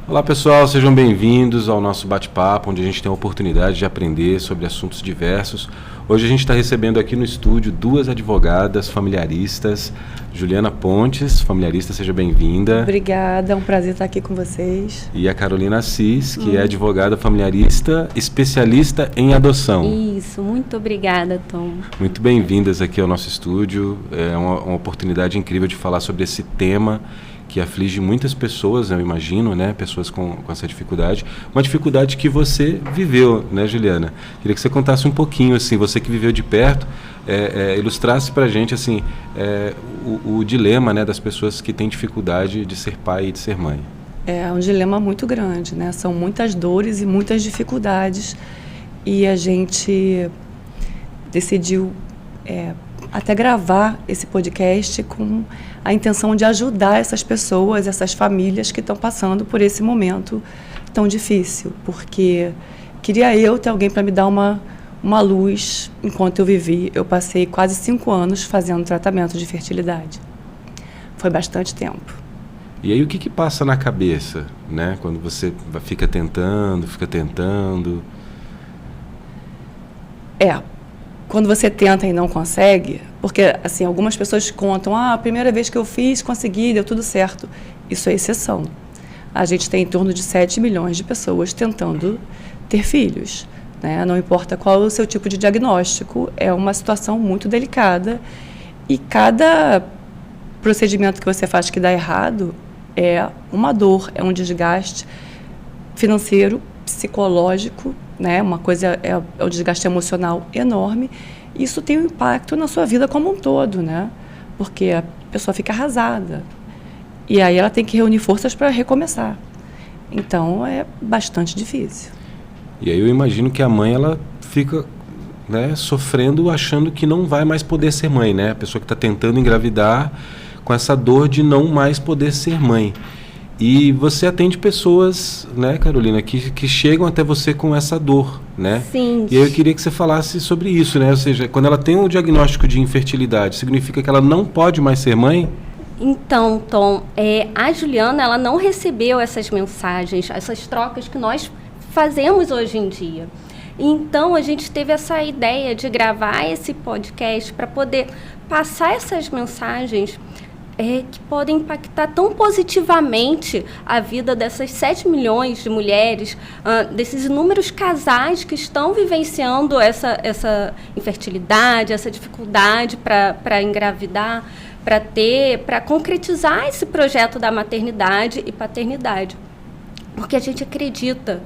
Olá pessoal, sejam bem-vindos ao nosso bate-papo, onde a gente tem a oportunidade de aprender sobre assuntos diversos. Hoje a gente está recebendo aqui no estúdio duas advogadas familiaristas. Juliana Pontes, familiarista, seja bem-vinda. Obrigada, é um prazer estar aqui com vocês. E a Carolina Assis, que é advogada familiarista, especialista em adoção. Isso, muito obrigada, Tom. Muito bem-vindas aqui ao nosso estúdio. É uma oportunidade incrível de falar sobre esse tema que aflige muitas pessoas, eu imagino, né? Pessoas com essa dificuldade. Uma dificuldade que você viveu, né, Juliana? Queria que você contasse um pouquinho, assim, você que viveu de perto, ilustrasse para a gente, assim, o dilema, né, das pessoas que têm dificuldade de ser pai e de ser mãe. É um dilema muito grande, né? São muitas dores e muitas dificuldades. E a gente decidiu até gravar esse podcast com a intenção de ajudar essas pessoas, essas famílias que estão passando por esse momento tão difícil, porque queria eu ter alguém para me dar uma luz enquanto eu vivi. Eu passei quase 5 anos fazendo tratamento de fertilidade. Foi bastante tempo. E aí o que passa na cabeça, né? Quando você fica tentando... Quando você tenta e não consegue, porque assim, algumas pessoas contam, a primeira vez que eu fiz, consegui, deu tudo certo. Isso é exceção. A gente tem em torno de 7 milhões de pessoas tentando ter filhos, né? Não importa qual é o seu tipo de diagnóstico, é uma situação muito delicada e cada procedimento que você faz que dá errado é uma dor, é um desgaste financeiro, psicológico, né? Uma coisa é o desgaste emocional enorme. Isso tem um impacto na sua vida como um todo, né? Porque a pessoa fica arrasada. E aí ela tem que reunir forças para recomeçar. Então é bastante difícil. E aí eu imagino que a mãe ela fica, né, sofrendo, achando que não vai mais poder ser mãe, né? A pessoa que está tentando engravidar com essa dor de não mais poder ser mãe. E você atende pessoas, né, Carolina, que chegam até você com essa dor, né? Sim. E aí eu queria que você falasse sobre isso, né? Ou seja, quando ela tem um diagnóstico de infertilidade, significa que ela não pode mais ser mãe? Então, Tom, a Juliana, ela não recebeu essas mensagens, essas trocas que nós fazemos hoje em dia. Então, a gente teve essa ideia de gravar esse podcast para poder passar essas mensagens que podem impactar tão positivamente a vida dessas 7 milhões de mulheres, desses inúmeros casais que estão vivenciando essa infertilidade, essa dificuldade para engravidar, para concretizar esse projeto da maternidade e paternidade. Porque a gente acredita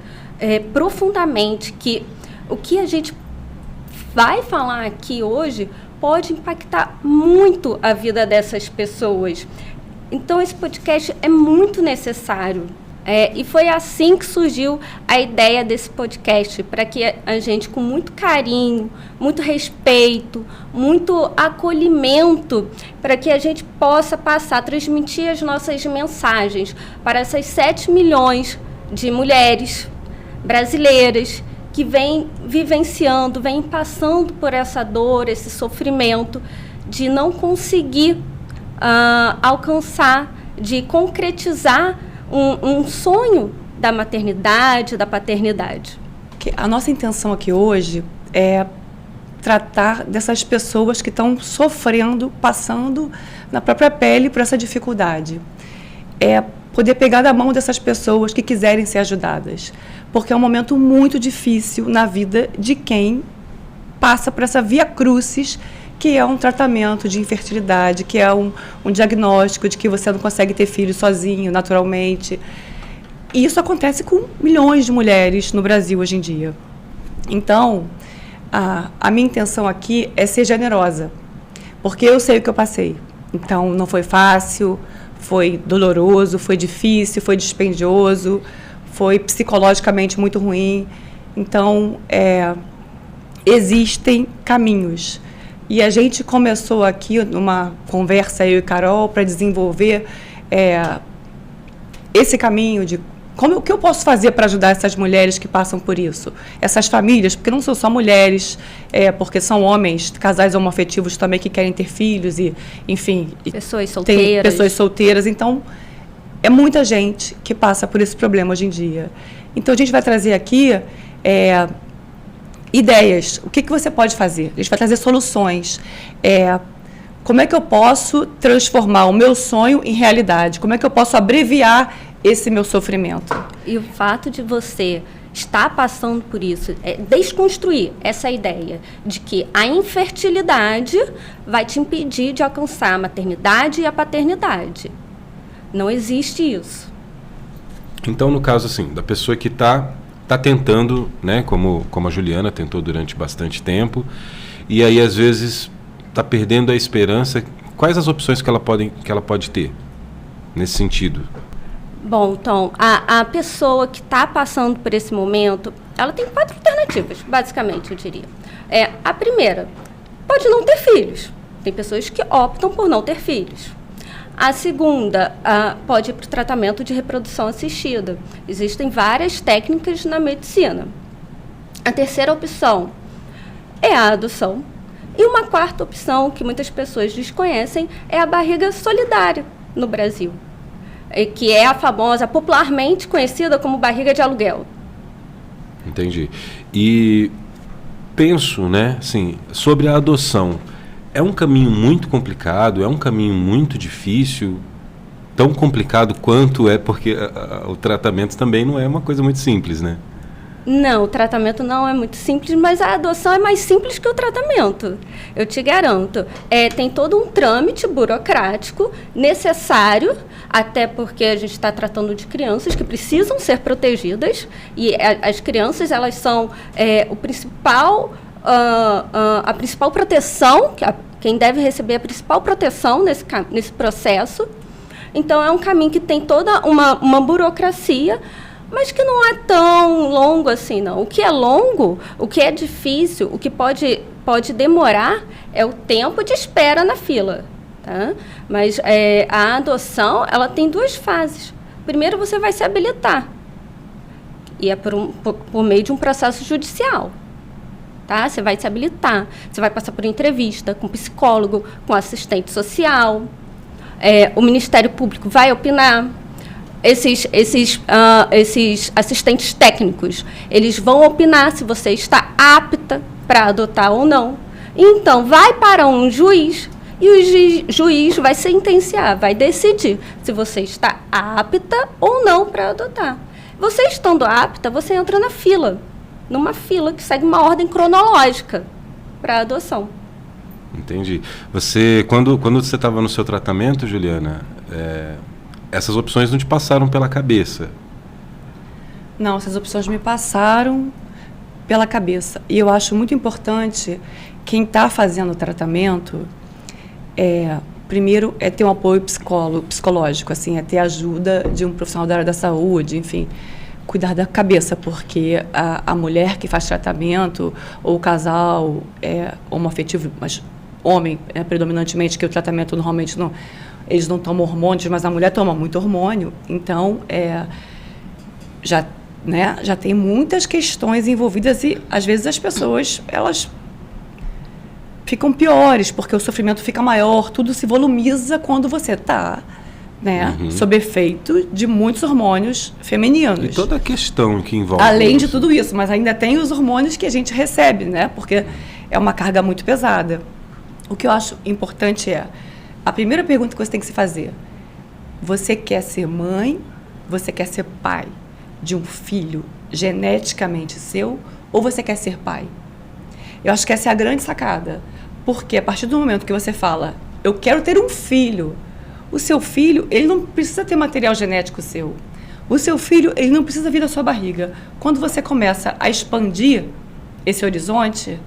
profundamente que o que a gente vai falar aqui hoje pode impactar muito a vida dessas pessoas. Então, esse podcast é muito necessário. E foi assim que surgiu a ideia desse podcast, para que a gente, com muito carinho, muito respeito, muito acolhimento, para que a gente possa transmitir as nossas mensagens para essas 7 milhões de mulheres brasileiras que vem vivenciando, vem passando por essa dor, esse sofrimento de não conseguir alcançar, de concretizar um sonho da maternidade, da paternidade. A nossa intenção aqui hoje é tratar dessas pessoas que estão sofrendo, passando na própria pele por essa dificuldade. É poder pegar da mão dessas pessoas que quiserem ser ajudadas, porque é um momento muito difícil na vida de quem passa por essa via crucis, que é um tratamento de infertilidade, que é um diagnóstico de que você não consegue ter filho sozinho, naturalmente. E isso acontece com milhões de mulheres no Brasil hoje em dia. Então, a minha intenção aqui é ser generosa, porque eu sei o que eu passei. Então, não foi fácil, foi doloroso, foi difícil, foi dispendioso, foi psicologicamente muito ruim. Então, existem caminhos. E a gente começou aqui numa conversa, eu e Carol, para desenvolver esse caminho de o que eu posso fazer para ajudar essas mulheres que passam por isso, essas famílias, porque não são só mulheres, porque são homens, casais homoafetivos também que querem ter filhos e, enfim, pessoas solteiras. Tem pessoas solteiras. Então, é muita gente que passa por esse problema hoje em dia. Então, a gente vai trazer aqui ideias. O que você pode fazer? A gente vai trazer soluções. Como é que eu posso transformar o meu sonho em realidade? Como é que eu posso abreviar esse meu sofrimento? E o fato de você estar passando por isso é desconstruir essa ideia de que a infertilidade vai te impedir de alcançar a maternidade e a paternidade. Não existe isso. Então, no caso assim, da pessoa que está tentando, né, como a Juliana tentou durante bastante tempo, e aí às vezes está perdendo a esperança, quais as opções que ela pode ter nesse sentido? Bom, então, a pessoa que está passando por esse momento, ela tem 4 alternativas, basicamente, eu diria. A primeira, pode não ter filhos. Tem pessoas que optam por não ter filhos. A segunda, pode ir para o tratamento de reprodução assistida. Existem várias técnicas na medicina. A terceira opção é a adoção. E uma quarta opção, que muitas pessoas desconhecem, é a barriga solidária no Brasil, que é a famosa, popularmente conhecida como barriga de aluguel. Entendi. E penso, né, assim, sobre a adoção. É um caminho muito complicado, é um caminho muito difícil, tão complicado quanto porque o tratamento também não é uma coisa muito simples, né? Não, o tratamento não é muito simples, mas a adoção é mais simples que o tratamento, eu te garanto. Tem todo um trâmite burocrático necessário, até porque a gente está tratando de crianças que precisam ser protegidas, e as crianças, elas são a principal proteção, quem deve receber a principal proteção nesse processo. Então, é um caminho que tem toda uma burocracia, mas que não é tão longo assim, não. O que é longo, o que é difícil, o que pode demorar é o tempo de espera na fila. Tá? Mas a adoção, ela tem 2 fases. Primeiro, você vai se habilitar, e é por meio de um processo judicial. Tá? Você vai se habilitar, você vai passar por entrevista com psicólogo, com assistente social, o Ministério Público vai opinar, esses assistentes técnicos, eles vão opinar se você está apta para adotar ou não. Então, vai para um juiz, e o juiz vai sentenciar, vai decidir se você está apta ou não para adotar. Você estando apta, você entra na fila, numa fila que segue uma ordem cronológica para adoção. Entendi. Quando você estava no seu tratamento, Juliana, essas opções não te passaram pela cabeça? Não, essas opções me passaram pela cabeça. E eu acho muito importante quem está fazendo o tratamento, primeiro, ter um apoio psicológico, assim, ter ajuda de um profissional da área da saúde, enfim, cuidar da cabeça, porque a mulher que faz tratamento, ou o casal homoafetivo, mas homem, predominantemente, que o tratamento normalmente não, eles não tomam hormônios, mas a mulher toma muito hormônio, então já tem muitas questões envolvidas e às vezes as pessoas, elas ficam piores, porque o sofrimento fica maior, tudo se volumiza quando você está sob efeito de muitos hormônios femininos. E toda a questão que envolve além de tudo isso, mas ainda tem os hormônios que a gente recebe, né? Porque é uma carga muito pesada. O que eu acho importante a primeira pergunta que você tem que se fazer: você quer ser mãe, você quer ser pai de um filho geneticamente seu, ou você quer ser pai? Eu acho que essa é a grande sacada, porque a partir do momento que você fala, eu quero ter um filho, o seu filho, ele não precisa ter material genético seu. O seu filho, ele não precisa vir da sua barriga. Quando você começa a expandir esse horizonte,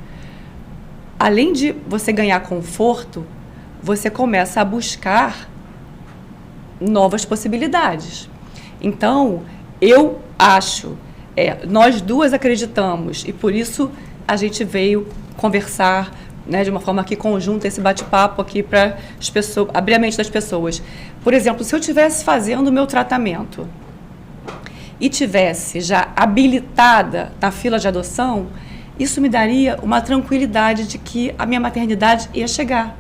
além de você ganhar conforto, você começa a buscar novas possibilidades. Então, eu acho, nós duas acreditamos, e por isso a gente veio conversar, de uma forma aqui conjunta, esse bate-papo aqui para as pessoas, abrir a mente das pessoas. Por exemplo, se eu estivesse fazendo o meu tratamento e tivesse já habilitada na fila de adoção, isso me daria uma tranquilidade de que a minha maternidade ia chegar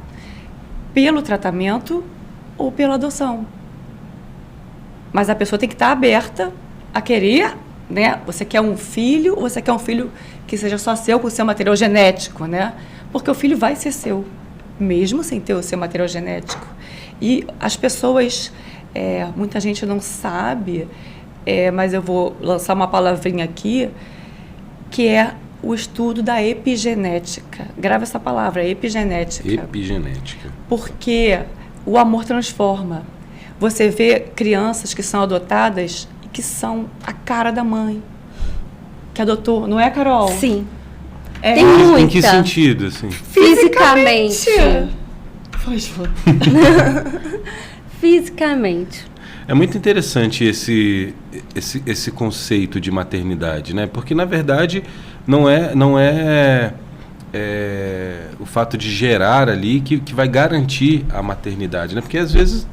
pelo tratamento ou pela adoção. Mas a pessoa tem que estar aberta a querer, né? Você quer um filho, ou você quer um filho que seja só seu, com o seu material genético, né? Porque o filho vai ser seu, mesmo sem ter o seu material genético. E as pessoas, muita gente não sabe, mas eu vou lançar uma palavrinha aqui, que é o estudo da epigenética. Grava essa palavra, epigenética. Epigenética. Porque o amor transforma. Você vê crianças que são adotadas e que são a cara da mãe que adotou, não é, Carol? Sim. Tem muita. Em que sentido, assim? Fisicamente. Pois foi. Fisicamente. É muito interessante esse conceito de maternidade, né? Porque, na verdade, não é o fato de gerar ali que vai garantir a maternidade, né? Porque, às vezes,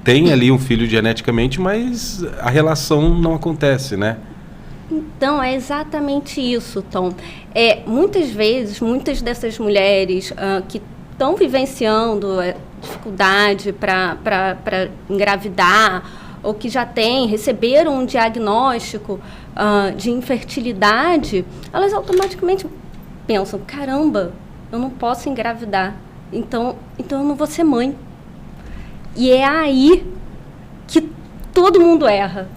tem ali um filho geneticamente, mas a relação não acontece, né? Então, é exatamente isso, Tom. Muitas vezes, muitas dessas mulheres que estão vivenciando dificuldade para engravidar, ou que já receberam um diagnóstico de infertilidade, elas automaticamente pensam, caramba, eu não posso engravidar, então eu não vou ser mãe. E é aí que todo mundo erra.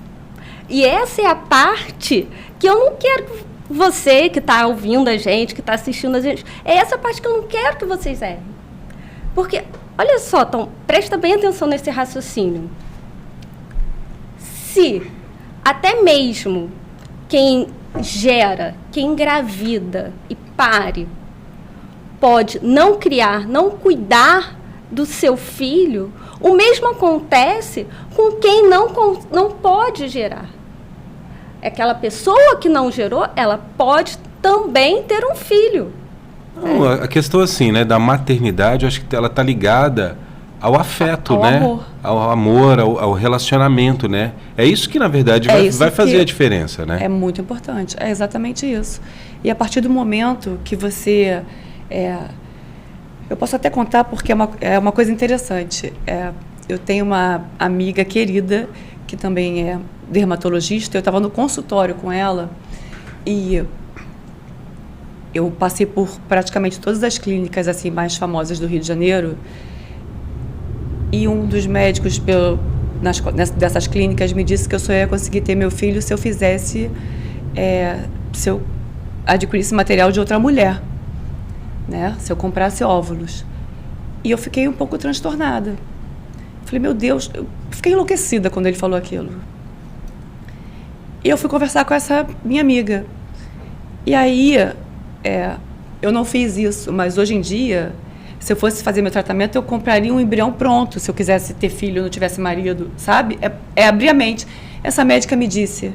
E essa é a parte que eu não quero que você que está ouvindo a gente, que está assistindo a gente, é essa parte que eu não quero que vocês errem. Porque, olha só, Tom, presta bem atenção nesse raciocínio. Se até mesmo quem gera, quem engravida e pare, pode não criar, não cuidar do seu filho, o mesmo acontece com quem não pode gerar. Aquela pessoa que não gerou, ela pode também ter um filho. Não, a questão assim, né, da maternidade, eu acho que ela está ligada ao afeto, ao né? Amor. Ao amor, ao relacionamento, né? É isso que, na verdade, vai fazer a diferença, né? É muito importante, é exatamente isso. E a partir do momento que você... eu posso até contar porque é uma coisa interessante. Eu tenho uma amiga querida que também é dermatologista. Eu estava no consultório com ela e eu passei por praticamente todas as clínicas assim mais famosas do Rio de Janeiro, e um dos médicos dessas clínicas me disse que eu só ia conseguir ter meu filho se eu fizesse, se eu adquirisse material de outra mulher, né? Se eu comprasse óvulos. E eu fiquei um pouco transtornada. Falei, meu Deus, eu fiquei enlouquecida quando ele falou aquilo. E eu fui conversar com essa minha amiga. E aí, eu não fiz isso, mas hoje em dia, se eu fosse fazer meu tratamento, eu compraria um embrião pronto, se eu quisesse ter filho e não tivesse marido, sabe? Abrir a mente. Essa médica me disse,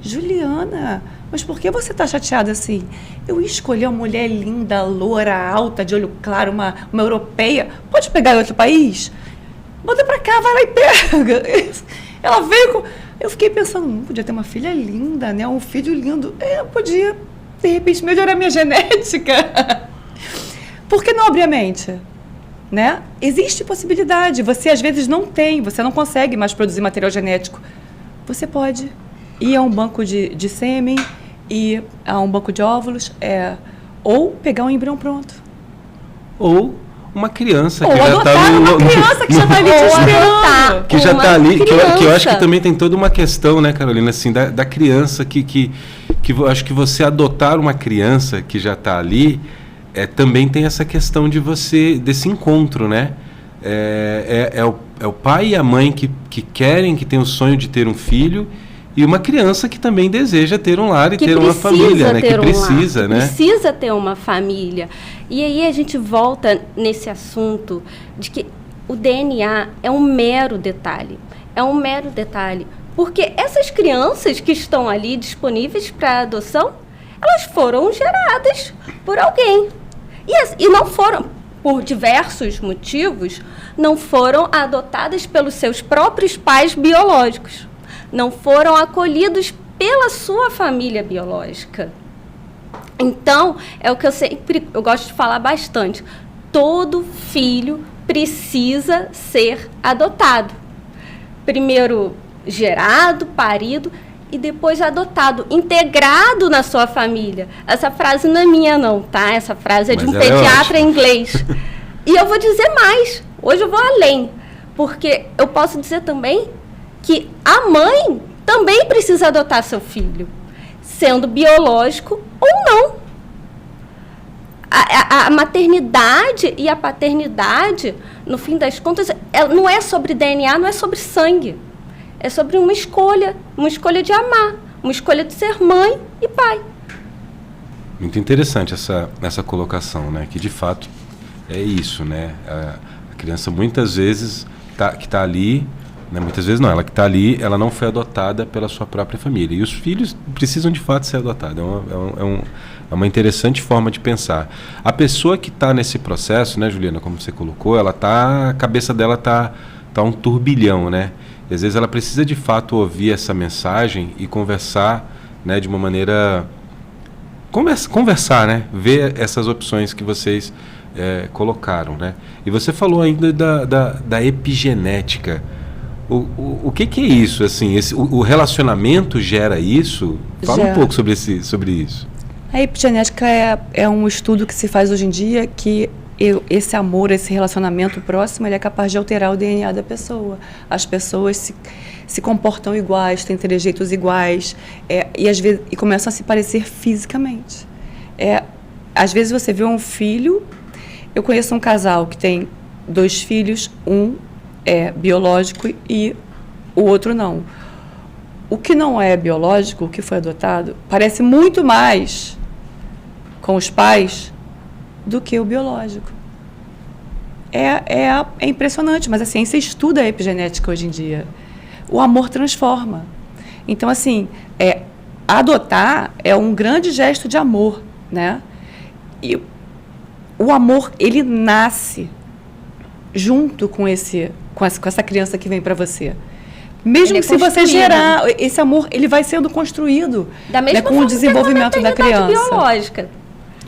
Juliana, mas por que você está chateada assim? Eu escolhi uma mulher linda, loura, alta, de olho claro, uma europeia. Pode pegar em outro país? Manda pra cá, vai lá e pega. Ela veio com... Eu fiquei pensando, podia ter uma filha linda, né? Um filho lindo. Podia, de repente, melhorar minha genética. Por que não abrir a mente? Né? Existe possibilidade. Você, às vezes, não tem. Você não consegue mais produzir material genético. Você pode ir a um banco de sêmen, ir a um banco de óvulos, ou pegar um embrião pronto. Ou uma criança ou que já está uma criança que já está ali te esperando. Que já está ali, que eu acho que também tem toda uma questão, né, Carolina, assim, da criança que eu acho que você adotar uma criança que já está ali, também tem essa questão desse encontro, né? É o pai e a mãe que querem, que tem o sonho de ter um filho, e uma criança que também deseja ter um lar e ter uma família, né? Que precisa, né? Precisa ter uma família. E aí a gente volta nesse assunto de que o DNA é um mero detalhe. É um mero detalhe. Porque essas crianças que estão ali disponíveis para adoção, elas foram geradas por alguém. E não foram, por diversos motivos, não foram adotadas pelos seus próprios pais biológicos. Não foram acolhidos pela sua família biológica. Então, é o que eu gosto de falar bastante. Todo filho precisa ser adotado. primeiro gerado, parido e depois adotado, integrado na sua família. Essa frase não é minha não, tá? Essa frase é de um pediatra inglês. E eu vou dizer mais, hoje eu vou além, porque eu posso dizer também que a mãe também precisa adotar seu filho, sendo biológico ou não. A maternidade e a paternidade, no fim das contas, não é sobre DNA, não é sobre sangue. É sobre uma escolha de amar, uma escolha de ser mãe e pai. Muito interessante essa colocação, né? Que de fato é isso, né? A criança muitas vezes que está ali, né? Muitas vezes não, ela que está ali, ela não foi adotada pela sua própria família. E os filhos precisam de fato ser adotados. É uma interessante forma de pensar. A pessoa que está nesse processo, né, Juliana, como você colocou, a cabeça dela tá um turbilhão, né? E às vezes ela precisa de fato ouvir essa mensagem e conversar, né, de uma maneira... Conversar, né? Ver essas opções que vocês colocaram, né? E você falou ainda da epigenética. O que é isso? Assim, o relacionamento gera isso? Fala um pouco sobre isso. A epigenética é um estudo que se faz hoje em dia que esse amor, esse relacionamento próximo, ele é capaz de alterar o DNA da pessoa. As pessoas se comportam iguais, têm trejeitos iguais, e às vezes começam a se parecer fisicamente. Às vezes você vê um filho, eu conheço um casal que tem 2 filhos, um é biológico e o outro não. O que não é biológico, o que foi adotado, parece muito mais com os pais do que o biológico. É impressionante, mas a ciência estuda a epigenética hoje em dia. O amor transforma. Então, assim, adotar é um grande gesto de amor, né? E o amor, ele nasce junto com essa criança que vem para você. Mesmo que se você gerar, esse amor, ele vai sendo construído da mesma com o desenvolvimento da criança. Biológica.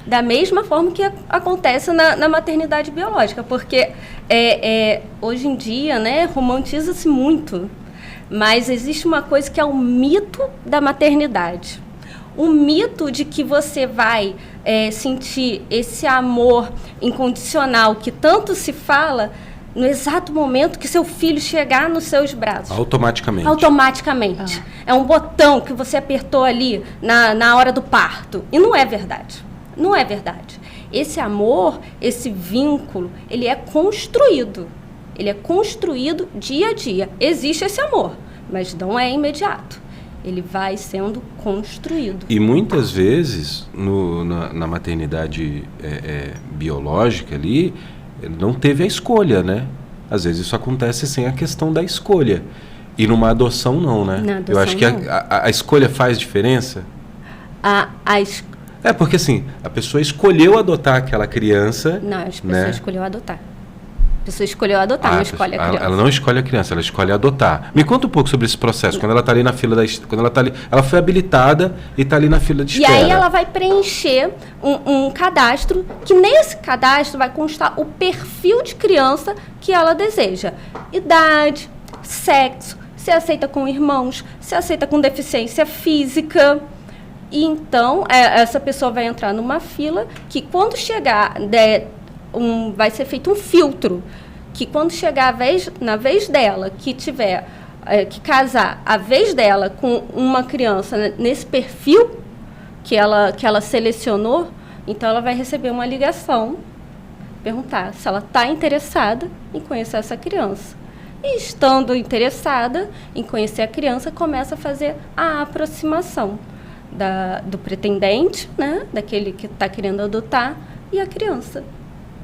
Da mesma forma que acontece na maternidade biológica, porque hoje em dia, né, romantiza-se muito, mas existe uma coisa que é o mito da maternidade. O mito de que você vai sentir esse amor incondicional que tanto se fala no exato momento que seu filho chegar nos seus braços. Automaticamente. Automaticamente. É um botão que você apertou ali na hora do parto. E não é verdade. Não é verdade. Esse amor, esse vínculo, ele é construído. Ele é construído dia a dia. Existe esse amor, mas não é imediato. Ele vai sendo construído. E muitas vezes, na maternidade biológica ali, não teve a escolha, né? Às vezes isso acontece sem a questão da escolha. E numa adoção não, né? Na adoção, eu acho que a escolha faz diferença. Porque assim, a pessoa escolheu adotar aquela criança. Não, a pessoa escolheu adotar. A pessoa escolheu adotar, não escolhe a criança. Ela não escolhe a criança, ela escolhe adotar. Me conta um pouco sobre esse processo, quando ela está ali na fila quando ela tá ali, ela foi habilitada e está ali na fila de espera. E aí ela vai preencher um cadastro, que nesse cadastro vai constar o perfil de criança que ela deseja. Idade, sexo, se aceita com irmãos, se aceita com deficiência física. E então, essa pessoa vai entrar numa fila que quando chegar, vai ser feito um filtro, que quando chegar na vez dela, que tiver que casar a vez dela com uma criança nesse perfil que ela selecionou, então ela vai receber uma ligação, perguntar se ela está interessada em conhecer essa criança. E estando interessada em conhecer a criança, começa a fazer a aproximação do pretendente, né, daquele que está querendo adotar, e a criança.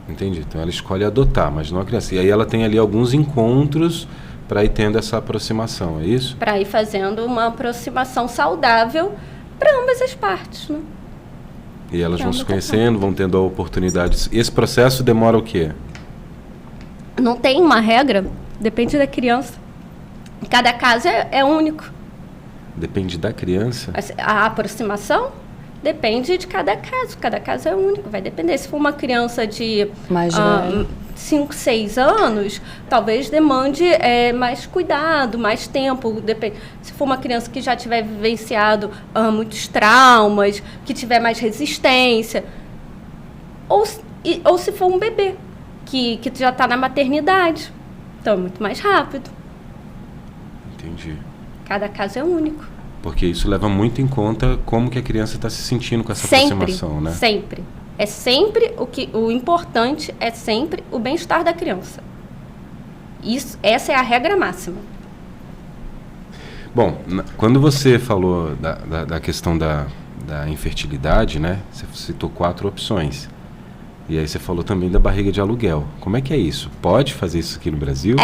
Entendi. Então ela escolhe adotar, mas não a criança. E aí ela tem ali alguns encontros para ir tendo essa aproximação, é isso? Para ir fazendo uma aproximação saudável para ambas as partes, né? E elas vão se conhecendo, vão tendo oportunidades. Esse processo demora o quê? Não tem uma regra, depende da criança. Cada caso é único. Depende da criança? A aproximação depende de cada caso é único, vai depender. Se for uma criança de 5, 6 anos, talvez demande mais cuidado, mais tempo. Se for uma criança que já tiver vivenciado muitos traumas, que tiver mais resistência, ou se for um bebê que já está na maternidade, então é muito mais rápido. Entendi. Cada caso é único. Porque isso leva muito em conta como que a criança está se sentindo com essa aproximação, né? Sempre. É sempre o importante é sempre o bem-estar da criança. Essa é a regra máxima. Bom, quando você falou da questão da infertilidade, né? Você citou 4 opções. E aí você falou também da barriga de aluguel. Como é que é isso? Pode fazer isso aqui no Brasil?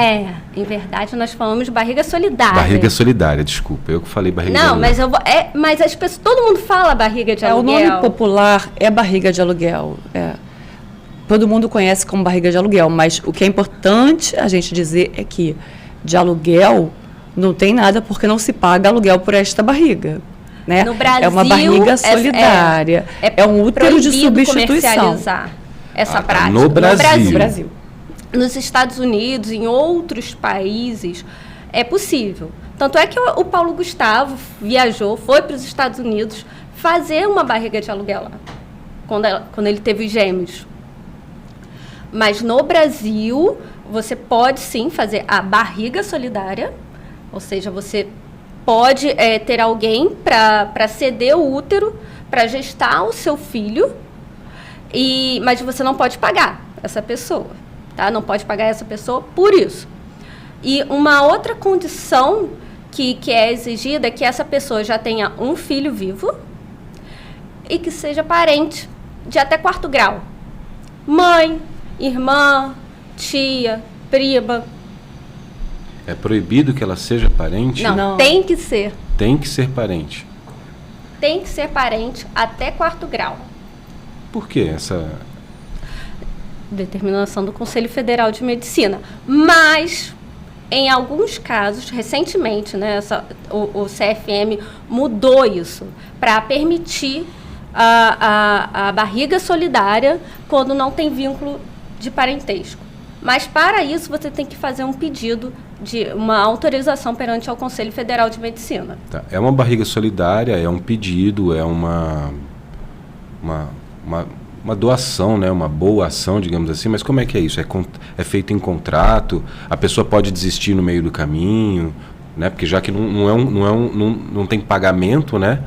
Em verdade, nós falamos de barriga solidária. Barriga solidária, desculpa. Eu que falei barriga de aluguel. Não, mas as pessoas, todo mundo fala barriga de aluguel. O nome popular é barriga de aluguel. Todo mundo conhece como barriga de aluguel, mas o que é importante a gente dizer é que de aluguel não tem nada porque não se paga aluguel por esta barriga. Né? No Brasil, é uma barriga solidária. É um útero de substituição. Essa prática. No Brasil. Nos Estados Unidos, em outros países, é possível. Tanto é que o Paulo Gustavo viajou, foi para os Estados Unidos fazer uma barriga de aluguel lá, quando ele teve os gêmeos. Mas no Brasil, você pode sim fazer a barriga solidária, ou seja, você pode ter alguém para ceder o útero, para gestar o seu filho, mas você não pode pagar essa pessoa, tá? Não pode pagar essa pessoa por isso. E uma outra condição que é exigida é que essa pessoa já tenha um filho vivo e que seja parente de até 4º grau. Mãe, irmã, tia, prima. É proibido que ela seja parente? Não, tem que ser. Tem que ser parente. Tem que ser parente até 4º grau. Por que essa determinação do Conselho Federal de Medicina? Mas, em alguns casos, recentemente, né, o CFM mudou isso para permitir a barriga solidária quando não tem vínculo de parentesco. Mas, para isso, você tem que fazer um pedido de uma autorização perante ao Conselho Federal de Medicina. Tá. É uma barriga solidária, é um pedido, é uma doação, né? Uma boa ação, digamos assim, mas como é que é isso? É feito em contrato? A pessoa pode desistir no meio do caminho, né? Porque já que não tem pagamento, né?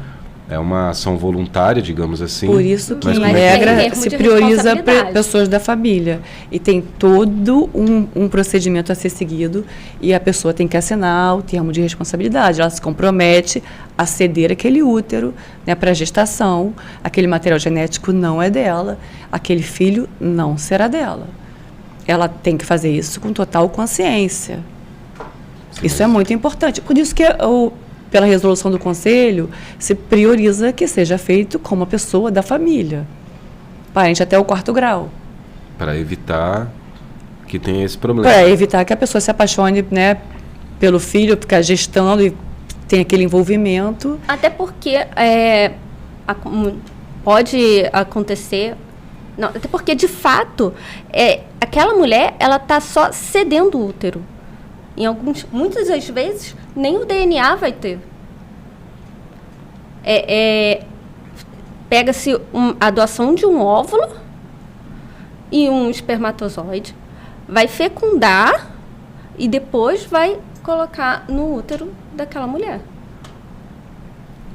É uma ação voluntária, digamos assim. Por isso que, em regra, se prioriza pessoas da família. E tem todo um procedimento a ser seguido e a pessoa tem que assinar o termo de responsabilidade. Ela se compromete a ceder aquele útero, né, para a gestação. Aquele material genético não é dela. Aquele filho não será dela. Ela tem que fazer isso com total consciência. Sim, isso é muito importante. Por isso que pela resolução do Conselho, se prioriza que seja feito com uma pessoa da família, parente até o 4º grau. Para evitar que tenha esse problema. Para evitar que a pessoa se apaixone, né, pelo filho, ficar gestando e tem aquele envolvimento. Até porque pode acontecer... Não, até porque, de fato, aquela mulher ela está só cedendo o útero. Muitas das vezes, nem o DNA vai ter. Pega-se a doação de um óvulo e um espermatozoide, vai fecundar e depois vai colocar no útero daquela mulher.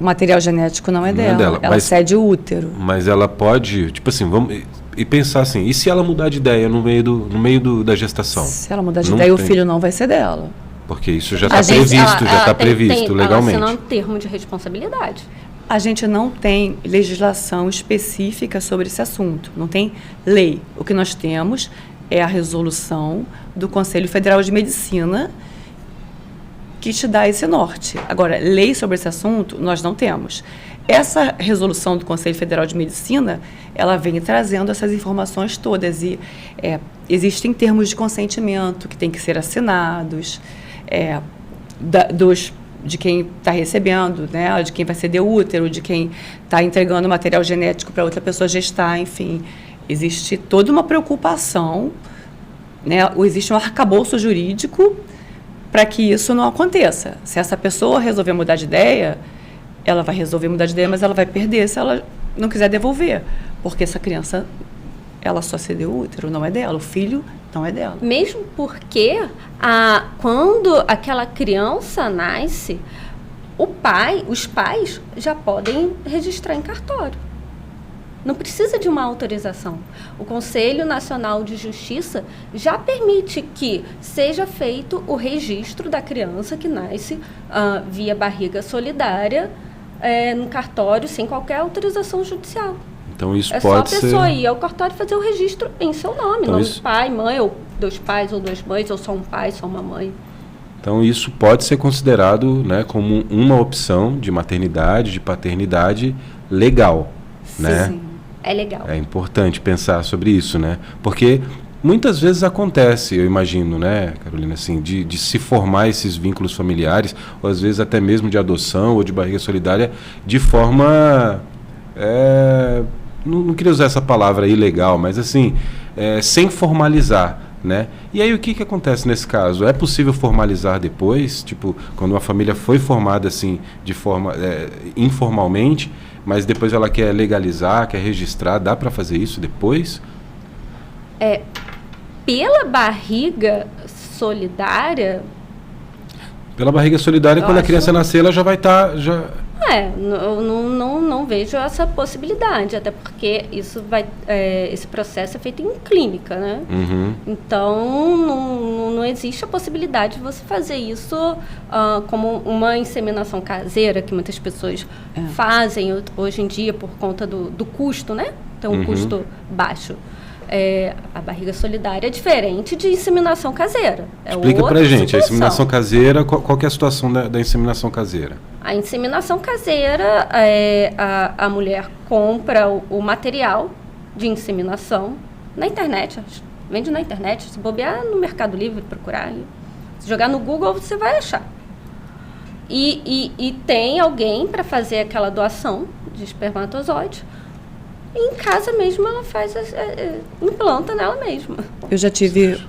O material genético não é dela. Ela cede o útero. Mas ela pode, tipo assim, vamos... E pensar assim, e se ela mudar de ideia no meio da gestação? Se ela mudar de ideia, o filho não vai ser dela. Porque isso já está previsto, legalmente. Ela assina um termo de responsabilidade. A gente não tem legislação específica sobre esse assunto, não tem lei. O que nós temos é a resolução do Conselho Federal de Medicina que te dá esse norte. Agora, lei sobre esse assunto, nós não temos. Essa resolução do Conselho Federal de Medicina, ela vem trazendo essas informações todas e existem termos de consentimento que têm que ser assinados de quem está recebendo, né, de quem vai ceder o útero, de quem está entregando material genético para outra pessoa gestar, enfim. Existe toda uma preocupação né, existe um arcabouço jurídico para que isso não aconteça. Se essa pessoa resolver mudar de ideia, ela vai resolver mudar de ideia, mas ela vai perder se ela não quiser devolver, porque essa criança, ela só cedeu o útero, não é dela, o filho não é dela. Mesmo porque quando aquela criança nasce, os pais já podem registrar em cartório. Não precisa de uma autorização. O Conselho Nacional de Justiça já permite que seja feito o registro da criança que nasce via barriga solidária no cartório, sem qualquer autorização judicial. Então isso É pode só a pessoa ir ao cartório fazer o registro em seu nome, Então nome isso- do pai, mãe, ou 2 pais ou 2 mães, ou só um pai, só uma mãe. Então isso pode ser considerado, né, como uma opção de maternidade, de paternidade legal, né? Sim. É legal. É importante pensar sobre isso, né? Porque muitas vezes acontece, eu imagino, né, Carolina, assim, de se formar esses vínculos familiares, ou às vezes até mesmo de adoção ou de barriga solidária, de forma... não queria usar essa palavra ilegal, mas assim, sem formalizar, né? E aí o que acontece nesse caso? É possível formalizar depois? Tipo, quando uma família foi formada assim, de forma informalmente, mas depois ela quer legalizar, quer registrar, dá para fazer isso depois? Pela barriga solidária, Pela barriga solidária, Eu quando a acho- criança nascer, ela já vai estar... não vejo essa possibilidade, até porque esse processo é feito em clínica, né? Uhum. Então, não existe a possibilidade de você fazer isso como uma inseminação caseira, que muitas pessoas fazem hoje em dia por conta do custo, né? Então, um custo baixo. A barriga solidária é diferente de inseminação caseira. Explica outra pra gente, a situação. inseminação caseira, qual que é a situação da inseminação caseira? A inseminação caseira, a mulher compra o material de inseminação na internet, vende na internet, se bobear no Mercado Livre, procurar, se jogar no Google, você vai achar. E tem alguém para fazer aquela doação de espermatozoide, e em casa mesmo ela faz, implanta nela mesma. Eu já tive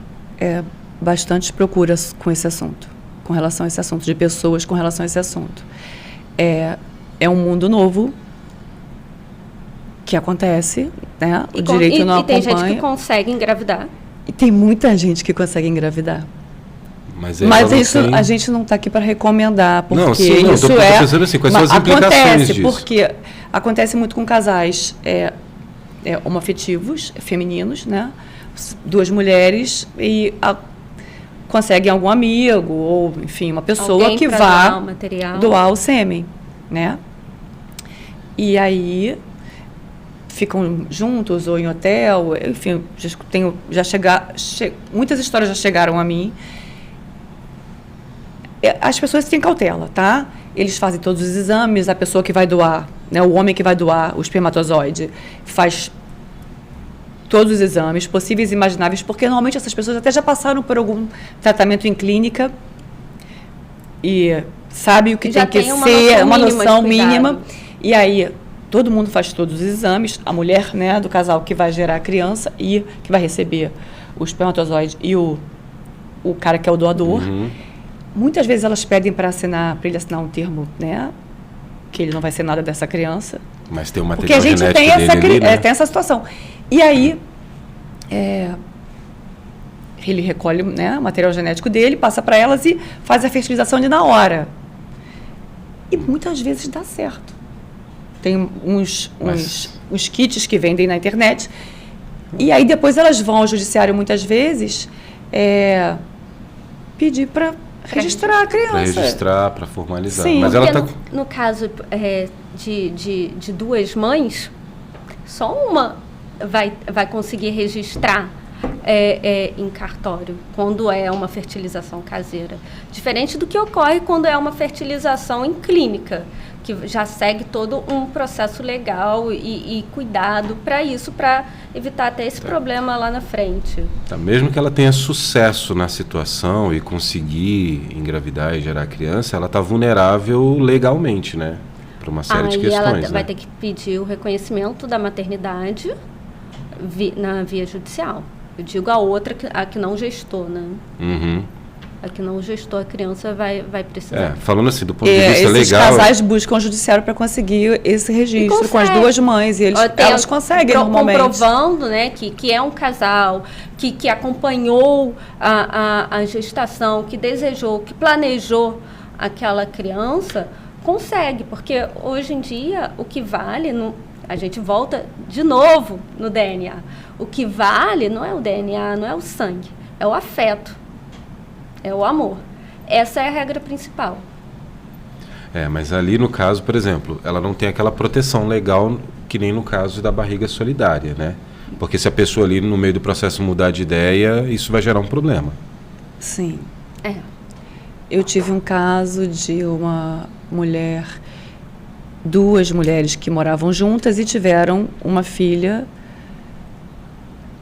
bastantes procuras com esse assunto, com relação a esse assunto, de pessoas com relação a esse assunto. É um mundo novo que acontece, né? O direito não e tem gente acompanha. que consegue engravidar. E tem muita gente que consegue engravidar. Mas Isso a gente não está aqui para recomendar, porque Não, sim, não, isso tô pensando assim, quais são as implicações acontece, disso? porque acontece muito com casais homoafetivos, femininos, né? 2 mulheres e conseguem algum amigo ou, enfim, uma pessoa Alguém que pra vá doar o material. doar o sêmen, né? E aí ficam juntos ou em hotel, enfim, muitas histórias já chegaram a mim. As pessoas têm cautela, tá? Eles fazem todos os exames, a pessoa que vai doar, né, o homem que vai doar o espermatozoide, faz todos os exames possíveis e imagináveis, porque normalmente essas pessoas até já passaram por algum tratamento em clínica e sabem o que Já tem que tem uma ser, noção uma mínima de noção cuidado. mínima. E aí, todo mundo faz todos os exames, a mulher, né, do casal que vai gerar a criança e que vai receber o espermatozoide e o cara que é o doador. Uhum. Muitas vezes elas pedem para ele assinar um termo, né, que ele não vai ser nada dessa criança. Mas tem o Porque a material gente genético tem dele ali, né? tem essa situação. E aí, ele recolhe, né, o material genético dele, passa para elas e faz a fertilização ali na hora. E muitas vezes dá certo. Tem uns kits que vendem na internet. E aí depois elas vão ao judiciário muitas vezes pedir para registrar a criança. Para registrar, para formalizar. Sim, Mas ela Porque tá... no caso de 2 mães, só uma vai conseguir registrar em cartório, quando é uma fertilização caseira. Diferente do que ocorre quando é uma fertilização em clínica, que já segue todo um processo legal e cuidado para isso, para evitar até esse problema lá na frente. Tá, mesmo que ela tenha sucesso na situação e conseguir engravidar e gerar criança, ela está vulnerável legalmente, né? Para uma série de Aí questões, ela né? vai ter que pedir o reconhecimento da maternidade na via judicial. Eu digo a outra, a que não gestou, né? Uhum. A que não gestou a criança vai precisar. Falando assim, do ponto de vista esses legal... casais buscam o judiciário para conseguir esse registro com as duas mães. E elas conseguem normalmente. Comprovando, né, que é um casal, que acompanhou a gestação, que desejou, que planejou aquela criança, consegue. Porque hoje em dia o que vale... A gente volta de novo no DNA. O que vale não é o DNA, não é o sangue, é o afeto. É o amor. Essa é a regra principal. Mas ali no caso, por exemplo, ela não tem aquela proteção legal que nem no caso da barriga solidária, né? Porque se a pessoa ali no meio do processo mudar de ideia, isso vai gerar um problema. Sim. Eu tive um caso de uma mulher, duas mulheres que moravam juntas e tiveram uma filha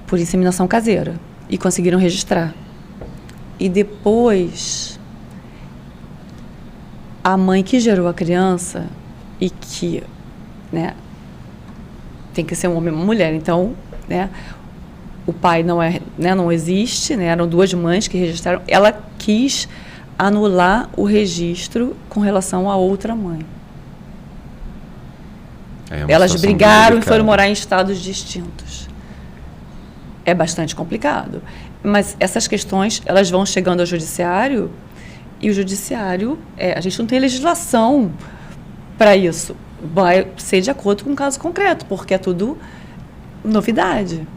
por inseminação caseira e conseguiram registrar. E depois, a mãe que gerou a criança e que, né, tem que ser um homem e uma mulher, então, né, o pai não existe, né, eram duas mães que registraram, ela quis anular o registro com relação à outra mãe. Elas brigaram e foram morar em estados distintos. É bastante complicado. Mas essas questões, elas vão chegando ao judiciário e o judiciário, a gente não tem legislação para isso. Vai ser de acordo com o caso concreto, porque é tudo novidade.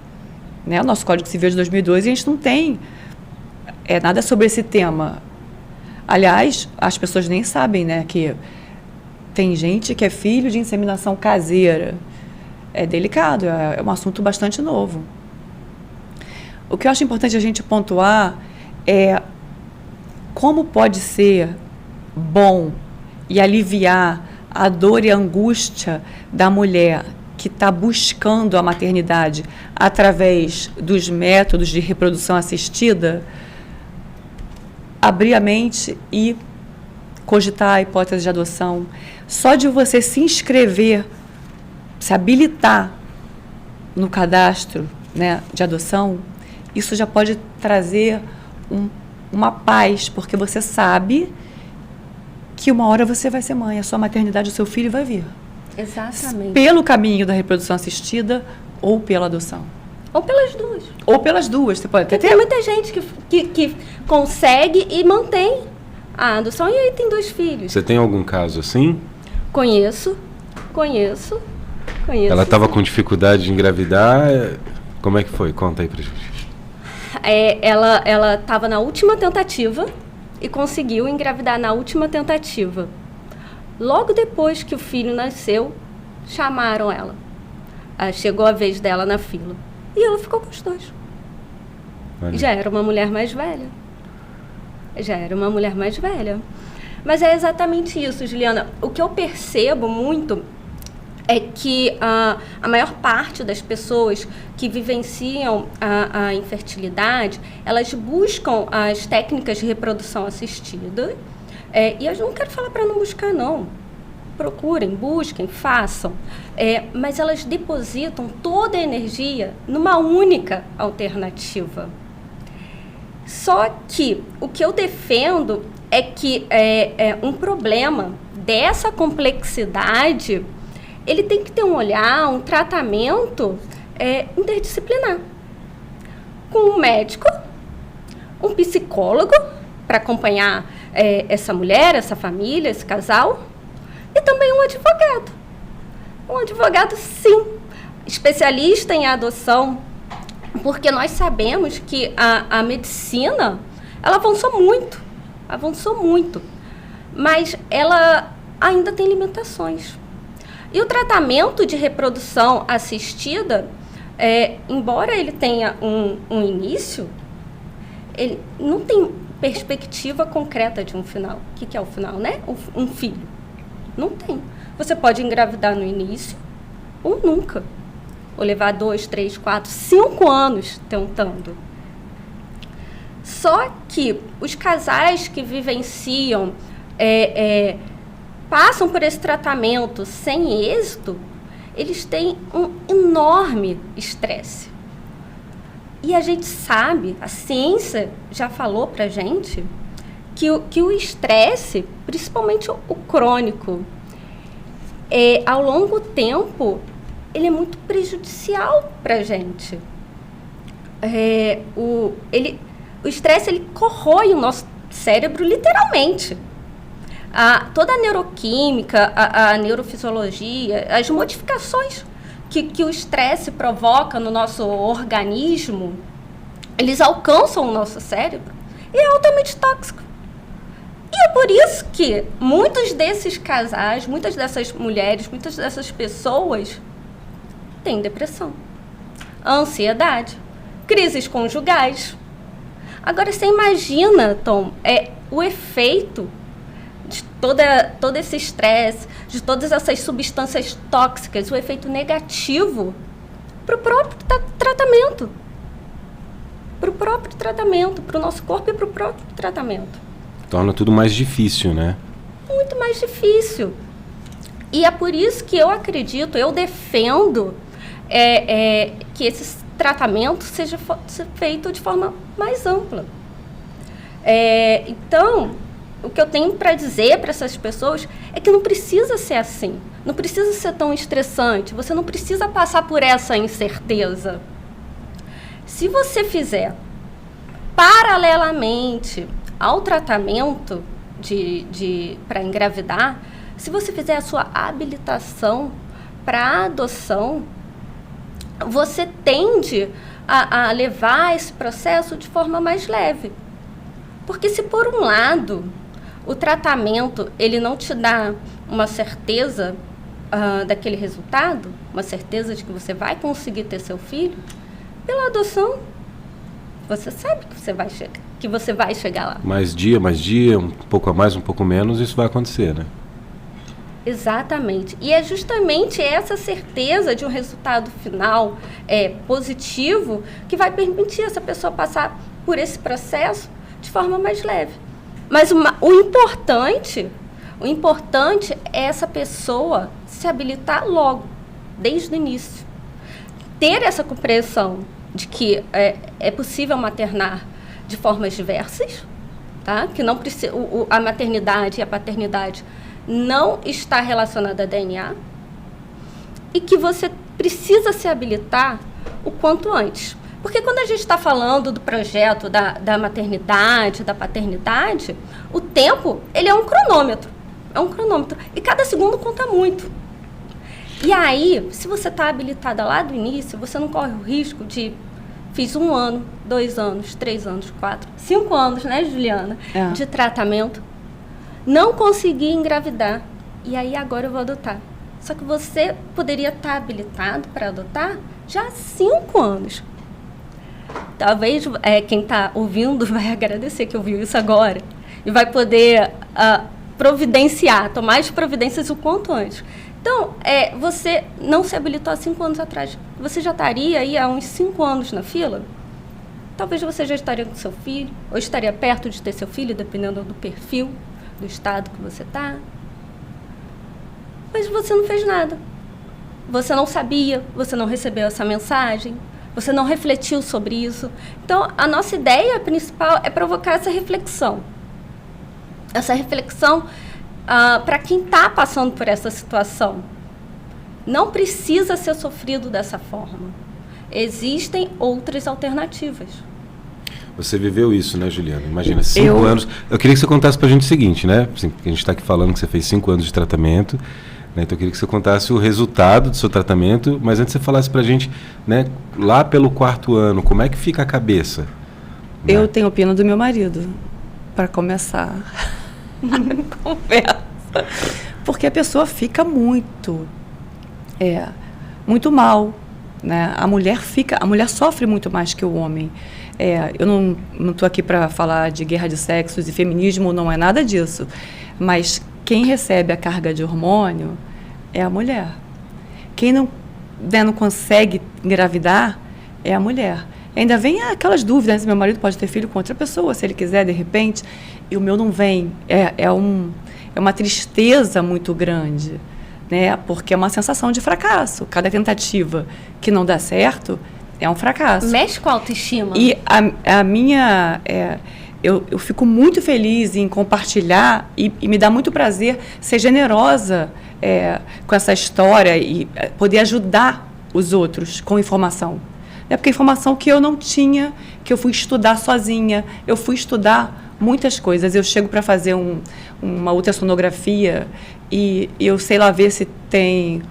Né? O nosso Código Civil de 2002, a gente não tem nada sobre esse tema. Aliás, as pessoas nem sabem, né, que tem gente que é filho de inseminação caseira. É delicado, é um assunto bastante novo. O que eu acho importante a gente pontuar é como pode ser bom e aliviar a dor e a angústia da mulher que está buscando a maternidade através dos métodos de reprodução assistida, abrir a mente e cogitar a hipótese de adoção. Só de você se inscrever, se habilitar no cadastro, né, de adoção, isso já pode trazer uma paz, porque você sabe que uma hora você vai ser mãe, a sua maternidade, o seu filho vai vir. Exatamente. Pelo caminho da reprodução assistida ou pela adoção. Ou pelas duas. Ou pelas duas. Você pode tem muita gente que consegue e mantém a adoção e aí tem 2 filhos. Você tem algum caso assim? Conheço. Ela estava com dificuldade de engravidar. Como é que foi? Conta aí pra gente. Ela estava na última tentativa e conseguiu engravidar na última tentativa. Logo depois que o filho nasceu, chamaram ela. Chegou a vez dela na fila. E ela ficou com os 2. Já era uma mulher mais velha. Mas é exatamente isso, Juliana. O que eu percebo muito é que a maior parte das pessoas que vivenciam a infertilidade, elas buscam as técnicas de reprodução assistida. E eu não quero falar para não buscar, não. Procurem, busquem, façam. Mas elas depositam toda a energia numa única alternativa. Só que o que eu defendo é que um problema dessa complexidade, ele tem que ter um olhar, um tratamento interdisciplinar. Com um médico, um psicólogo, para acompanhar essa mulher, essa família, esse casal, e também um advogado. Um advogado, sim, especialista em adoção, porque nós sabemos que a medicina, ela avançou muito, mas ela ainda tem limitações. E o tratamento de reprodução assistida, embora ele tenha um início, ele não tem perspectiva concreta de um final. O que é o final, né? Um filho. Não tem. Você pode engravidar no início ou nunca. Ou levar 2, 3, 4, 5 anos tentando. Só que os casais que vivenciam, passam por esse tratamento sem êxito, eles têm um enorme estresse. E a gente sabe, a ciência já falou pra gente, que o estresse, principalmente o crônico, ao longo tempo, ele é muito prejudicial pra gente. O estresse, ele corrói o nosso cérebro literalmente. Toda a neuroquímica, a neurofisiologia, as modificações que o estresse provoca no nosso organismo, eles alcançam o nosso cérebro e é altamente tóxico. E é por isso que muitos desses casais, muitas dessas mulheres, muitas dessas pessoas têm depressão, ansiedade, crises conjugais. Agora, você imagina, Tom, o efeito de todo esse estresse, de todas essas substâncias tóxicas, o efeito negativo para o próprio tratamento. Para o próprio tratamento, para o nosso corpo e para o próprio tratamento. Torna tudo mais difícil, né? Muito mais difícil. E é por isso que eu acredito, eu defendo que esse tratamento seja feito de forma mais ampla. Então, o que eu tenho para dizer para essas pessoas é que não precisa ser assim. Não precisa ser tão estressante. Você não precisa passar por essa incerteza. Se você fizer paralelamente ao tratamento para engravidar, se você fizer a sua habilitação para adoção, você tende a levar esse processo de forma mais leve. Porque se por um lado o tratamento ele não te dá uma certeza daquele resultado, uma certeza de que você vai conseguir ter seu filho, pela adoção você sabe que você vai chegar lá. Mais dia, um pouco a mais, um pouco menos, isso vai acontecer, né? Exatamente. E é justamente essa certeza de um resultado final positivo que vai permitir essa pessoa passar por esse processo de forma mais leve. Mas o importante é essa pessoa se habilitar logo, desde o início. Ter essa compreensão de que é possível maternar de formas diversas, tá? Que não precisa, a maternidade e a paternidade não está relacionada a DNA e que você precisa se habilitar o quanto antes. Porque quando a gente está falando do projeto da maternidade, da paternidade, o tempo, ele é um cronômetro. É um cronômetro. E cada segundo conta muito. E aí, se você está habilitada lá do início, você não corre o risco de... Fiz 1 ano, 2 anos, 3 anos, 4, 5 anos, né, Juliana? De tratamento. Não consegui engravidar. E aí, agora eu vou adotar. Só que você poderia estar habilitado para adotar já há 5 anos. Talvez quem está ouvindo vai agradecer que ouviu isso agora. E vai poder tomar as providências o quanto antes. Então, você não se habilitou há 5 anos atrás. Você já estaria aí há uns 5 anos na fila? Talvez você já estaria com seu filho, ou estaria perto de ter seu filho, dependendo do perfil, do estado que você está. Mas você não fez nada. Você não sabia, você não recebeu essa mensagem, você não refletiu sobre isso. Então, a nossa ideia principal é provocar essa reflexão. Essa reflexão para quem está passando por essa situação. Não precisa ser sofrido dessa forma. Existem outras alternativas. Você viveu isso, né, Juliana? Imagina, 5 anos... Eu queria que você contasse para a gente o seguinte, né? Assim, a gente está aqui falando que você fez 5 anos de tratamento, né? Então eu queria que você contasse o resultado do seu tratamento, mas antes você falasse para a gente, né, lá pelo 4º ano, como é que fica a cabeça? Né? Eu tenho pena do meu marido, para começar a conversa. Porque a pessoa fica muito mal, né? A mulher sofre muito mais que o homem. Eu não estou aqui para falar de guerra de sexos e feminismo, não é nada disso. Mas quem recebe a carga de hormônio é a mulher. Quem não consegue engravidar é a mulher. Ainda vem aquelas dúvidas, meu marido pode ter filho com outra pessoa, se ele quiser, de repente, e o meu não vem. É uma tristeza muito grande, né? Porque é uma sensação de fracasso. Cada tentativa que não dá certo É um fracasso. Mexe com a autoestima. E a minha... eu fico muito feliz em compartilhar e me dá muito prazer ser generosa com essa história e poder ajudar os outros com informação. Porque informação que eu não tinha, que eu fui estudar sozinha, eu fui estudar muitas coisas. Eu chego para fazer uma ultrassonografia e eu sei lá ver se tem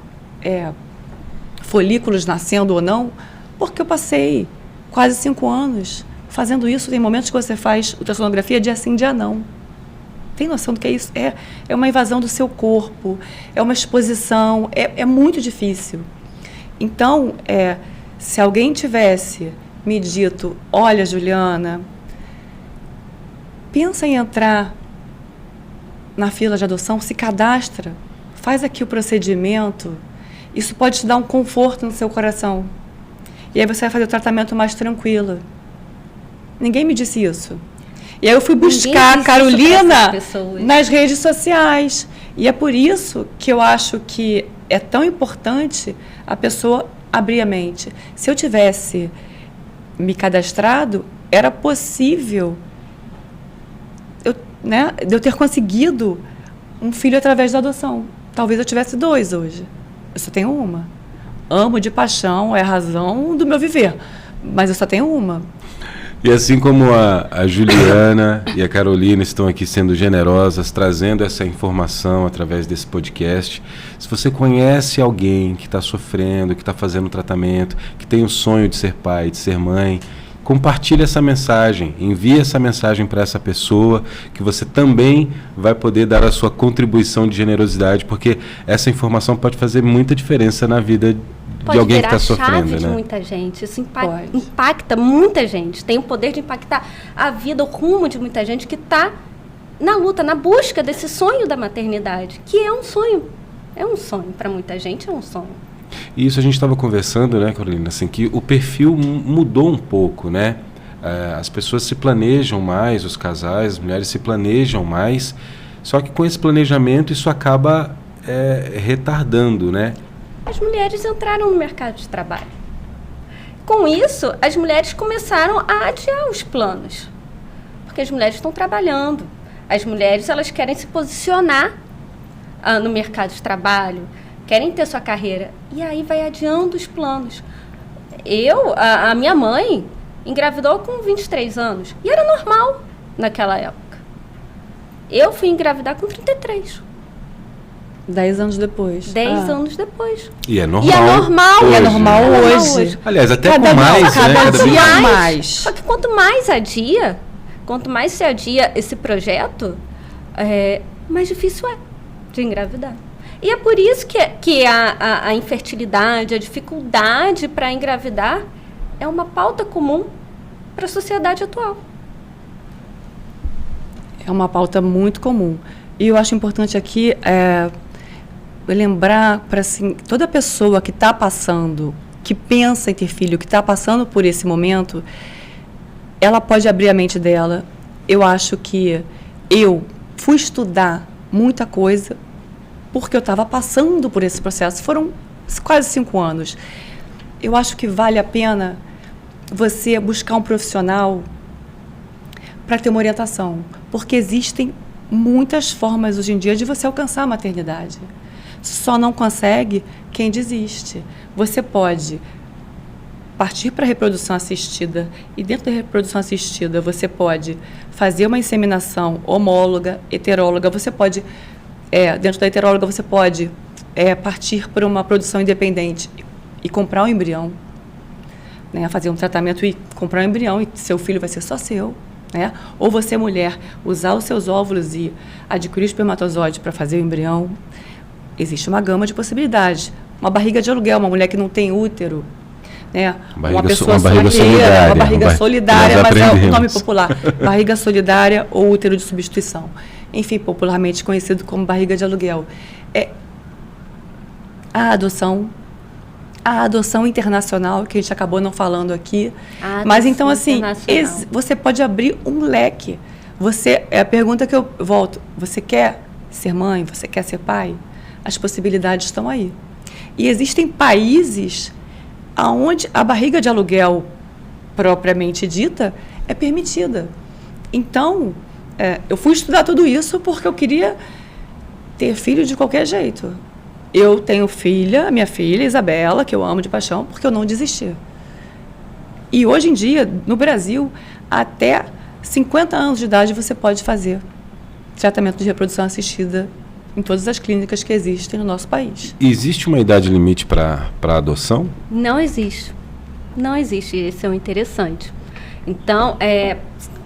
folículos nascendo ou não, porque eu passei quase 5 anos fazendo isso. Tem momentos que você faz ultrassonografia dia sim, dia não. Tem noção do que é isso? É uma invasão do seu corpo, é uma exposição, é muito difícil. Então, se alguém tivesse me dito, olha, Juliana, pensa em entrar na fila de adoção, se cadastra, faz aqui o procedimento, isso pode te dar um conforto no seu coração. E aí você vai fazer o tratamento mais tranquilo. Ninguém me disse isso. E aí eu fui buscar a Carolina nas redes sociais. E é por isso que eu acho que é tão importante a pessoa abrir a mente. Se eu tivesse me cadastrado, era possível de eu ter conseguido um filho através da adoção. Talvez eu tivesse 2 hoje. Eu só tenho uma. Amo de paixão, é a razão do meu viver. Mas eu só tenho uma. E assim como a Juliana e a Carolina estão aqui sendo generosas, trazendo essa informação através desse podcast, se você conhece alguém que está sofrendo, que está fazendo tratamento, que tem o sonho de ser pai, de ser mãe, compartilhe essa mensagem, envie essa mensagem para essa pessoa, que você também vai poder dar a sua contribuição de generosidade, porque essa informação pode fazer muita diferença na vida de alguém que está sofrendo, chave de muita gente. Isso impacta muita gente. Tem o poder de impactar a vida, o rumo de muita gente que está na luta, na busca desse sonho da maternidade, que é um sonho. É um sonho. Para muita gente é um sonho. E isso a gente estava conversando, né, Carolina, assim, que o perfil mudou um pouco, né? As pessoas se planejam mais, os casais, as mulheres se planejam mais, só que com esse planejamento isso acaba retardando, né? As mulheres entraram no mercado de trabalho. Com isso, as mulheres começaram a adiar os planos, porque as mulheres estão trabalhando. As mulheres, elas querem se posicionar no mercado de trabalho, querem ter sua carreira, e aí vai adiando os planos. A minha mãe engravidou com 23 anos, e era normal naquela época. Eu fui engravidar com 33. 10 anos depois. 10 anos depois. E é normal. E é normal. Hoje. É normal hoje. Aliás, até cada com mais, cada dia mais. Só que quanto mais se adia esse projeto, mais difícil é de engravidar. E é por isso que a infertilidade, a dificuldade para engravidar é uma pauta comum para a sociedade atual. É uma pauta muito comum. E eu acho importante aqui lembrar para assim, toda pessoa que está passando, que pensa em ter filho, que está passando por esse momento, ela pode abrir a mente dela. Eu acho que eu fui estudar muita coisa porque eu estava passando por esse processo. Foram quase 5 anos. Eu acho que vale a pena você buscar um profissional para ter uma orientação, porque existem muitas formas hoje em dia de você alcançar a maternidade. Só não consegue quem desiste. Você pode partir para a reprodução assistida, e dentro da reprodução assistida você pode fazer uma inseminação homóloga, heteróloga, você pode, dentro da heteróloga você pode partir para uma produção independente e comprar um embrião, né, fazer um tratamento e comprar um embrião, e seu filho vai ser só seu. Né? Ou você, mulher, usar os seus óvulos e adquirir o espermatozoide para fazer o embrião. Existe uma gama de possibilidades. Uma barriga de aluguel, uma mulher que não tem útero, né? Uma pessoa solidária, uma barriga solidária, mas é o nome popular. Barriga solidária ou útero de substituição. Enfim, popularmente conhecido como barriga de aluguel. A adoção internacional, que a gente acabou não falando aqui. Mas então, assim, você pode abrir um leque. A pergunta que eu volto, você quer ser mãe? Você quer ser pai? As possibilidades estão aí. E existem países aonde a barriga de aluguel propriamente dita é permitida. Então, eu fui estudar tudo isso porque eu queria ter filho de qualquer jeito. Eu tenho minha filha, Isabela, que eu amo de paixão, porque eu não desisti. E hoje em dia, no Brasil, até 50 anos de idade você pode fazer tratamento de reprodução assistida em todas as clínicas que existem no nosso país. Existe uma idade limite para adoção? Não existe. Não existe. Isso é o interessante. Então,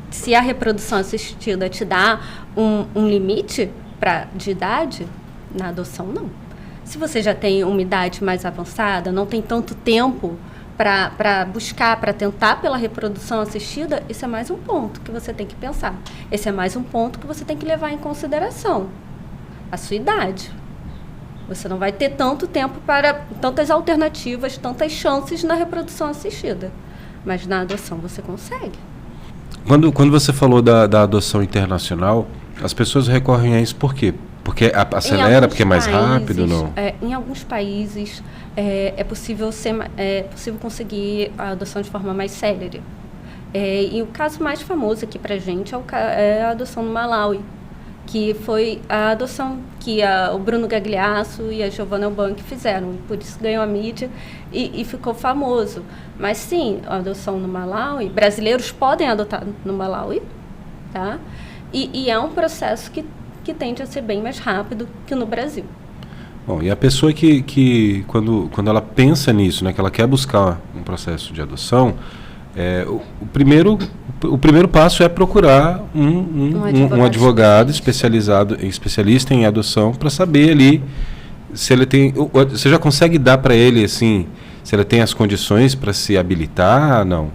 se a reprodução assistida te dá um limite de idade, na adoção não. Se você já tem uma idade mais avançada, não tem tanto tempo para buscar, para tentar pela reprodução assistida, esse é mais um ponto que você tem que pensar. Esse é mais um ponto que você tem que levar em consideração. A sua idade. Você não vai ter tanto tempo para tantas alternativas, tantas chances na reprodução assistida. Mas na adoção você consegue. Quando você falou da adoção internacional, as pessoas recorrem a isso por quê? Porque acelera, porque é mais rápido, não? Em alguns países é possível conseguir a adoção de forma mais célere. E o caso mais famoso aqui para a gente é a adoção no Malawi, que foi a adoção que o Bruno Gagliasso e a Giovanna Elbank fizeram. Por isso ganhou a mídia e ficou famoso. Mas sim, a adoção no Malawi, brasileiros podem adotar no Malawi, tá? E é um processo que tende a ser bem mais rápido que no Brasil. Bom, e a pessoa que quando ela pensa nisso, né, que ela quer buscar um processo de adoção, o primeiro passo é procurar um advogado especialista em adoção para saber ali se ele tem... Você já consegue dar para ele, assim, se ele tem as condições para se habilitar, não?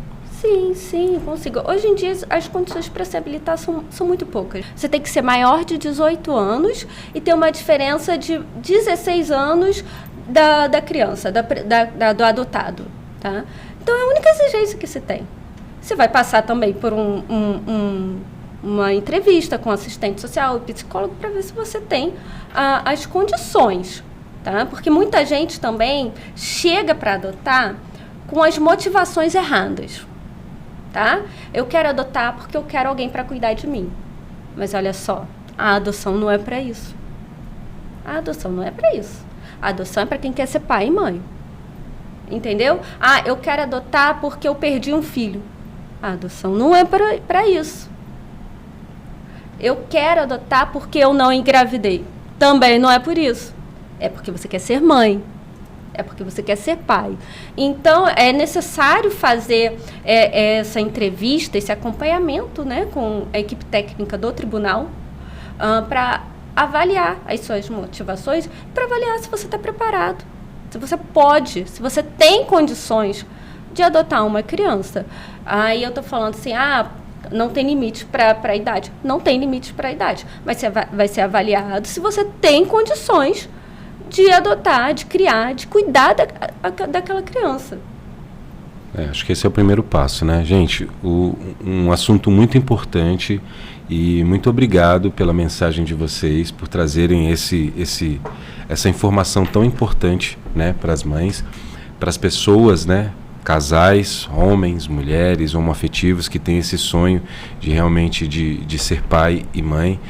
Sim, consigo. Hoje em dia, as condições para se habilitar são muito poucas. Você tem que ser maior de 18 anos e ter uma diferença de 16 anos da criança, do adotado, tá? Então, é a única exigência que se tem. Você vai passar também por uma entrevista com assistente social e psicólogo para ver se você tem as condições, tá? Porque muita gente também chega para adotar com as motivações erradas. Tá? Eu quero adotar porque eu quero alguém para cuidar de mim. Mas olha só, a adoção não é para isso. A adoção não é para isso. A adoção é para quem quer ser pai e mãe. Entendeu? Eu quero adotar porque eu perdi um filho. A adoção não é para isso. Eu quero adotar porque eu não engravidei. Também não é por isso. É porque você quer ser mãe. É porque você quer ser pai. Então, é necessário fazer essa entrevista, esse acompanhamento, né, com a equipe técnica do tribunal, para avaliar as suas motivações, para avaliar se você está preparado, se você pode, se você tem condições de adotar uma criança. Aí eu estou falando assim, não tem limite para a idade. Não tem limite para a idade, mas vai ser avaliado se você tem condições de adotar, de criar, de cuidar daquela criança. Acho que esse é o primeiro passo, né? Gente, um assunto muito importante e muito obrigado pela mensagem de vocês, por trazerem essa informação tão importante, né, para as mães, para as pessoas, né, casais, homens, mulheres, homoafetivos que têm esse sonho de realmente de ser pai e mãe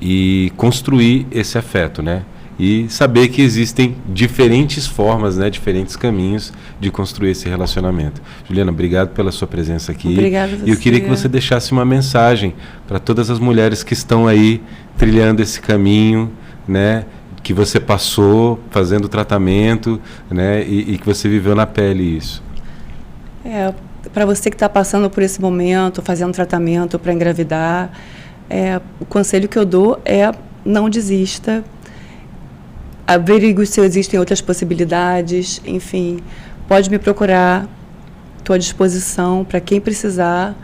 e construir esse afeto, né? E saber que existem diferentes formas, né, diferentes caminhos de construir esse relacionamento. Juliana, obrigado pela sua presença aqui. Obrigada a você. E eu queria que você deixasse uma mensagem para todas as mulheres que estão aí trilhando esse caminho, né, que você passou fazendo tratamento, né, e que você viveu na pele isso. Para você que está passando por esse momento, fazendo tratamento para engravidar, o conselho que eu dou é não desista. Averigue se existem outras possibilidades, enfim, pode me procurar, estou à disposição para quem precisar.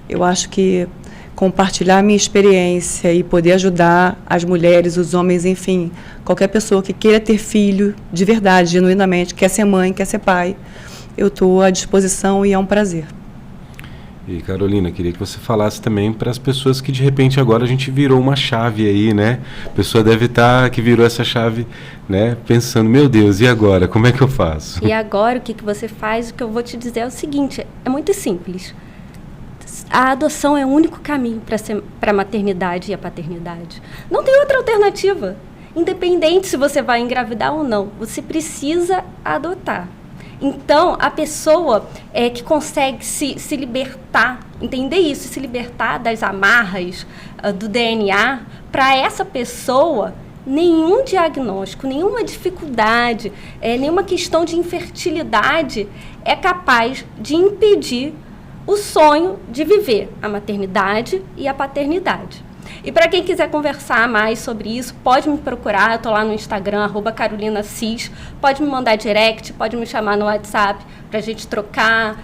Eu acho que compartilhar a minha experiência e poder ajudar as mulheres, os homens, enfim, qualquer pessoa que queira ter filho de verdade, genuinamente, quer ser mãe, quer ser pai, eu estou à disposição e é um prazer. E Carolina, queria que você falasse também para as pessoas que de repente agora a gente virou uma chave aí, né? A pessoa deve estar que virou essa chave, né? Pensando, meu Deus, e agora? Como é que eu faço? E agora o que você faz? O que eu vou te dizer é o seguinte, é muito simples. A adoção é o único caminho para a maternidade e a paternidade. Não tem outra alternativa. Independente se você vai engravidar ou não, você precisa adotar. Então, a pessoa que consegue se libertar, entender isso, se libertar das amarras do DNA, para essa pessoa, nenhum diagnóstico, nenhuma dificuldade, nenhuma questão de infertilidade é capaz de impedir o sonho de viver a maternidade e a paternidade. E para quem quiser conversar mais sobre isso, pode me procurar, eu estou lá no Instagram, @CarolinaCis, pode me mandar direct, pode me chamar no WhatsApp para a gente trocar,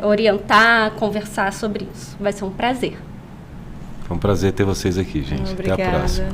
orientar, conversar sobre isso. Vai ser um prazer. Foi um prazer ter vocês aqui, gente. Obrigada. Até a próxima.